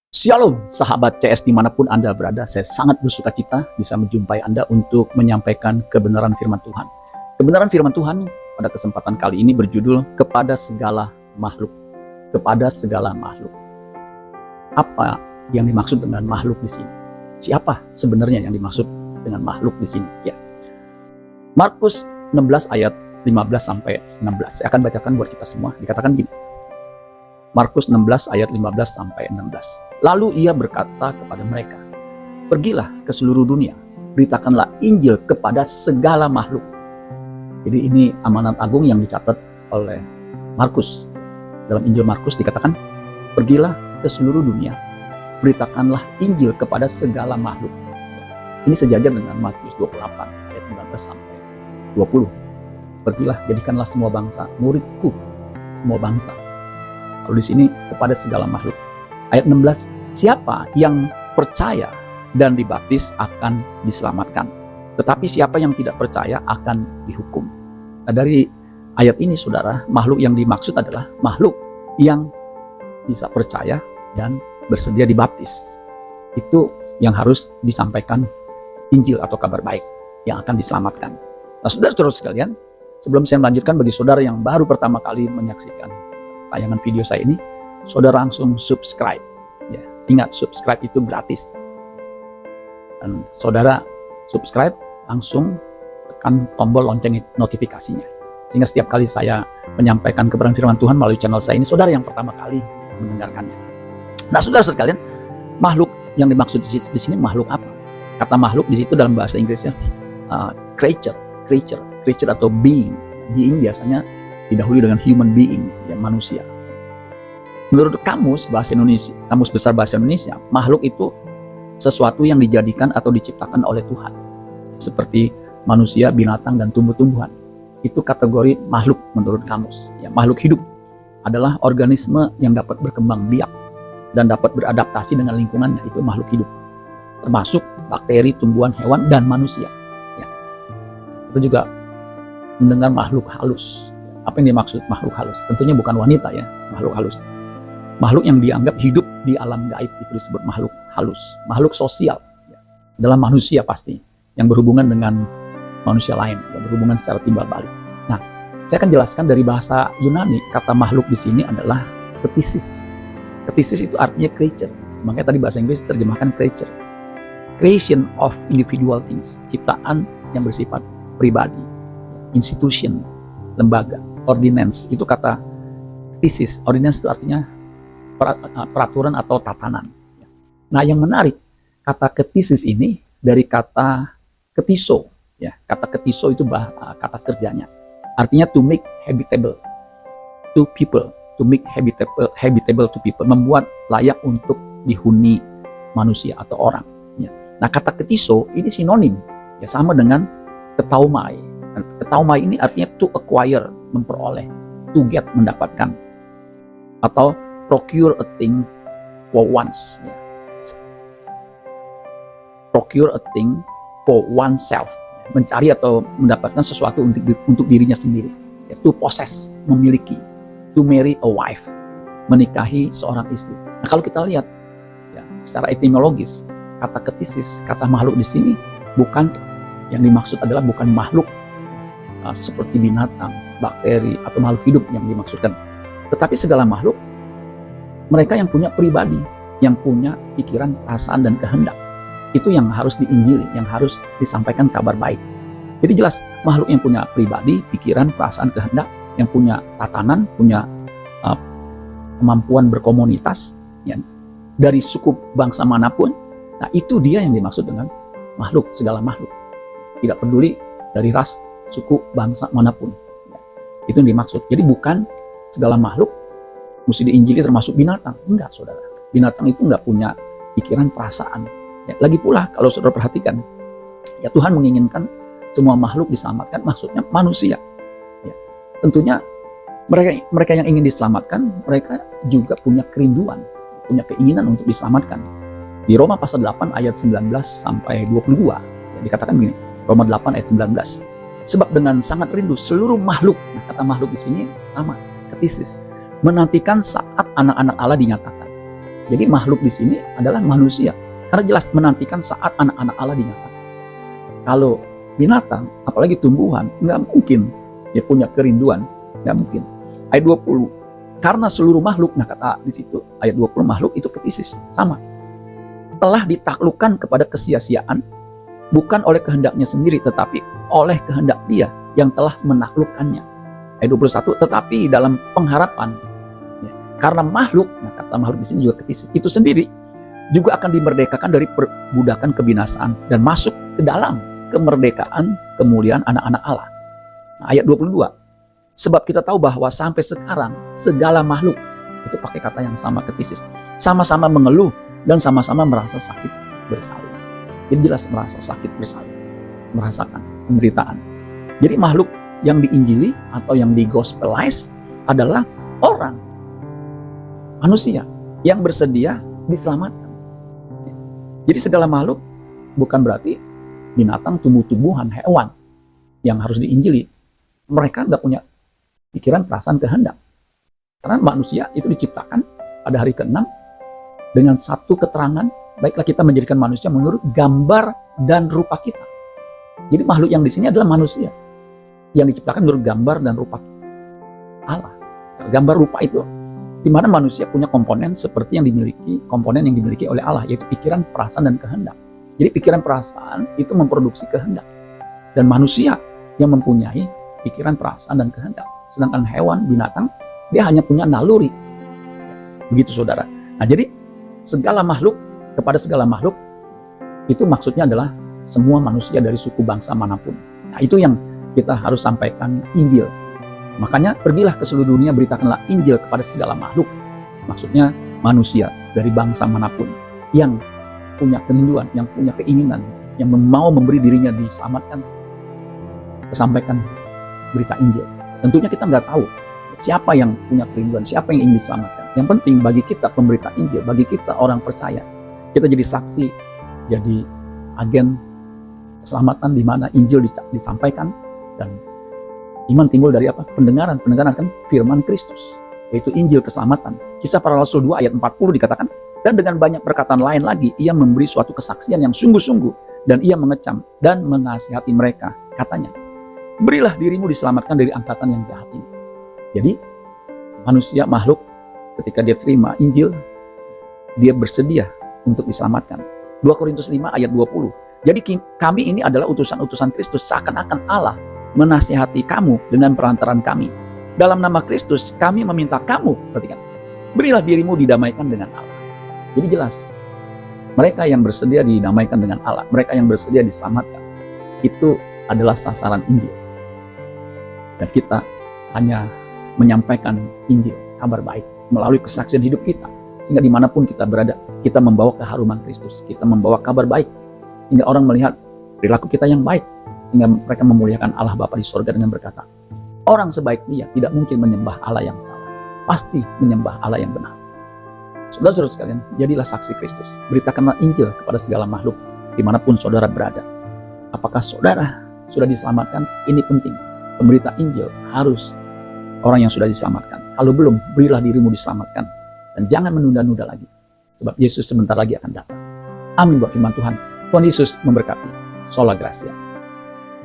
Shalom sahabat CS dimanapun Anda berada, saya sangat bersuka cita bisa menjumpai Anda untuk menyampaikan kebenaran firman Tuhan. Kebenaran firman Tuhan pada kesempatan kali ini berjudul kepada segala makhluk. Kepada segala makhluk. Apa yang dimaksud dengan makhluk di sini? Siapa sebenarnya yang dimaksud dengan makhluk di sini? Ya. Markus 16 ayat 15 sampai 16. Saya akan bacakan buat kita semua. Dikatakan gini. Markus 16 ayat 15 sampai 16. Lalu ia berkata kepada mereka, "Pergilah ke seluruh dunia, beritakanlah Injil kepada segala makhluk." Jadi ini amanat agung yang dicatat oleh Markus. Dalam Injil Markus dikatakan, "Pergilah ke seluruh dunia, beritakanlah Injil kepada segala makhluk." Ini sejajar dengan Matius 28 ayat 19 sampai 20. "Pergilah, jadikanlah semua bangsa muridku," semua bangsa. Lalu di sini kepada segala makhluk. Ayat 16, siapa yang percaya dan dibaptis akan diselamatkan. Tetapi siapa yang tidak percaya akan dihukum. Nah, dari ayat ini saudara, makhluk yang dimaksud adalah makhluk yang bisa percaya dan bersedia dibaptis. Itu yang harus disampaikan Injil atau kabar baik yang akan diselamatkan. Nah saudara-saudara sekalian, sebelum saya melanjutkan bagi saudara yang baru pertama kali menyaksikan tayangan video saya ini, saudara langsung subscribe. Ya, ingat, subscribe itu gratis. Dan saudara subscribe, langsung tekan tombol lonceng notifikasinya. Sehingga setiap kali saya menyampaikan kebenaran firman Tuhan melalui channel saya ini, saudara yang pertama kali mendengarkannya. Nah, saudara sekalian, makhluk yang dimaksud di sini makhluk apa? Kata makhluk di situ dalam bahasa Inggrisnya creature atau being. Being biasanya didahului dengan human being, ya, manusia. Menurut kamus bahasa Indonesia, kamus besar bahasa Indonesia, makhluk itu sesuatu yang dijadikan atau diciptakan oleh Tuhan. Seperti manusia, binatang, dan tumbuh-tumbuhan. Itu kategori makhluk menurut kamus. Ya, makhluk hidup adalah organisme yang dapat berkembang biak dan dapat beradaptasi dengan lingkungannya. Itu makhluk hidup. Termasuk bakteri, tumbuhan, hewan, dan manusia. Ya. Itu juga mendengar makhluk halus. Apa yang dimaksud makhluk halus? Tentunya bukan wanita, ya, makhluk halus. Makhluk yang dianggap hidup di alam gaib itu disebut makhluk halus. Makhluk sosial, ya, adalah manusia pasti yang berhubungan dengan manusia lain, yang berhubungan secara timbal balik. Nah, saya akan jelaskan dari bahasa Yunani, kata makhluk di sini adalah ktisis. Ktisis itu artinya creature. Makanya tadi bahasa Inggris terjemahkan creature. Creation of individual things, ciptaan yang bersifat pribadi. Institution, lembaga. Ordinance itu kata ktisis. Ordinance itu artinya peraturan atau tatanan. Nah, yang menarik, kata ktisis ini dari kata ketiso. Ya, kata ketiso itu kata kerjanya. Artinya to make habitable to people, to make habitable to people, membuat layak untuk dihuni manusia atau orang. Ya. Nah, kata ketiso ini sinonim, ya, sama dengan ketaumai. Ketaumai ini artinya to acquire, memperoleh, to get, mendapatkan, atau procure a thing for once, ya. Procure a thing for oneself, mencari atau mendapatkan sesuatu untuk dirinya sendiri, ya. To possess, memiliki, to marry a wife, menikahi seorang istri. Nah, kalau kita lihat, ya, secara etimologis, kata ktisis, kata makhluk di sini bukan yang dimaksud adalah bukan makhluk seperti binatang, bakteri, atau makhluk hidup yang dimaksudkan. Tetapi segala makhluk, mereka yang punya pribadi, yang punya pikiran, perasaan, dan kehendak. Itu yang harus diinjili, yang harus disampaikan kabar baik. Jadi jelas, makhluk yang punya pribadi, pikiran, perasaan, kehendak, yang punya tatanan, punya kemampuan berkomunitas, ya, dari suku bangsa manapun, nah itu dia yang dimaksud dengan makhluk, segala makhluk. Tidak peduli dari ras, suku, bangsa manapun. Itu yang dimaksud. Jadi bukan segala makhluk mesti diinjili termasuk binatang. Enggak, saudara. Binatang itu enggak punya pikiran, perasaan. Ya, lagi pula kalau saudara perhatikan, ya, Tuhan menginginkan semua makhluk diselamatkan, maksudnya manusia. Ya. Tentunya mereka yang ingin diselamatkan, mereka juga punya kerinduan, punya keinginan untuk diselamatkan. Di Roma pasal 8 ayat 19 sampai 22, ya, dikatakan begini, Roma 8 ayat 19. Sebab dengan sangat rindu seluruh makhluk, nah, kata makhluk di sini sama, ktisis, menantikan saat anak-anak Allah dinyatakan. Jadi makhluk di sini adalah manusia. Karena jelas menantikan saat anak-anak Allah dinyatakan. Kalau binatang, apalagi tumbuhan, nggak mungkin dia punya kerinduan, nggak mungkin. Ayat 20, karena seluruh makhluk, nah kata di situ ayat 20 makhluk itu ketisis, sama. Telah ditaklukkan kepada kesia-siaan, bukan oleh kehendaknya sendiri, tetapi oleh kehendak Dia yang telah menaklukkannya. Ayat 21, tetapi dalam pengharapan, ya, karena makhluk, nah kata makhluk di sini juga ketisis, itu sendiri juga akan dimerdekakan dari perbudakan kebinasaan dan masuk ke dalam kemerdekaan kemuliaan anak-anak Allah. Nah, ayat 22, sebab kita tahu bahwa sampai sekarang segala makhluk, itu pakai kata yang sama ketisis, sama-sama mengeluh dan sama-sama merasa sakit bersalin. Jadi jelas merasa sakit bersalin, merasakan penderitaan. Jadi makhluk yang diinjili atau yang digospelize adalah orang, manusia yang bersedia diselamatkan. Jadi segala makhluk bukan berarti binatang, tumbuh-tumbuhan, hewan yang harus diinjili. Mereka nggak punya pikiran, perasaan, kehendak. Karena manusia itu diciptakan pada hari ke-6 dengan satu keterangan, baiklah kita menjadikan manusia menurut gambar dan rupa kita. Jadi makhluk yang di sini adalah manusia yang diciptakan menurut gambar dan rupa Allah. Gambar rupa itu di mana manusia punya komponen seperti yang dimiliki oleh Allah, yaitu pikiran, perasaan, dan kehendak. Jadi pikiran, perasaan itu memproduksi kehendak. Dan manusia yang mempunyai pikiran, perasaan, dan kehendak. Sedangkan hewan, binatang, dia hanya punya naluri. Begitu saudara. Nah jadi segala makhluk, kepada segala makhluk, itu maksudnya adalah semua manusia dari suku bangsa manapun. Nah itu yang kita harus sampaikan Injil. Makanya pergilah ke seluruh dunia, beritakanlah Injil kepada segala makhluk. Maksudnya manusia dari bangsa manapun yang punya kerinduan, yang punya keinginan, yang mau memberi dirinya diselamatkan, sampaikan berita Injil. Tentunya kita nggak tahu siapa yang punya kerinduan, siapa yang ingin diselamatkan. Yang penting bagi kita pemberita Injil, bagi kita orang percaya, kita jadi saksi, jadi agen keselamatan di mana Injil disampaikan, dan iman timbul dari apa? Pendengaran kan firman Kristus, yaitu Injil keselamatan. Kisah Para Rasul 2 ayat 40 dikatakan, dan dengan banyak perkataan lain lagi, ia memberi suatu kesaksian yang sungguh-sungguh, dan ia mengecam dan menasihati mereka. Katanya, berilah dirimu diselamatkan dari angkatan yang jahat ini. Jadi, manusia, makhluk, ketika dia terima Injil, dia bersedia untuk diselamatkan. 2 Korintus 5 ayat 20. Jadi kami ini adalah utusan-utusan Kristus, seakan-akan Allah menasihati kamu dengan perantaran kami. Dalam nama Kristus, kami meminta kamu, perhatikan, berilah dirimu didamaikan dengan Allah. Jadi jelas, mereka yang bersedia didamaikan dengan Allah, mereka yang bersedia diselamatkan, itu adalah sasaran Injil. Dan kita hanya menyampaikan Injil, kabar baik, melalui kesaksian hidup kita. Sehingga dimanapun kita berada, kita membawa keharuman Kristus, kita membawa kabar baik. Sehingga orang melihat perilaku kita yang baik. Sehingga mereka memuliakan Allah Bapa di surga dengan berkata, orang sebaik dia tidak mungkin menyembah Allah yang salah, pasti menyembah Allah yang benar. Saudara-saudara sekalian, jadilah saksi Kristus. Beritakanlah Injil kepada segala makhluk, dimanapun saudara berada. Apakah saudara sudah diselamatkan? Ini penting. Pemberita Injil harus orang yang sudah diselamatkan. Kalau belum, berilah dirimu diselamatkan. Dan jangan menunda-nunda lagi. Sebab Yesus sebentar lagi akan datang. Amin buat firman Tuhan. Tuhan Yesus memberkati. Sola Gracia.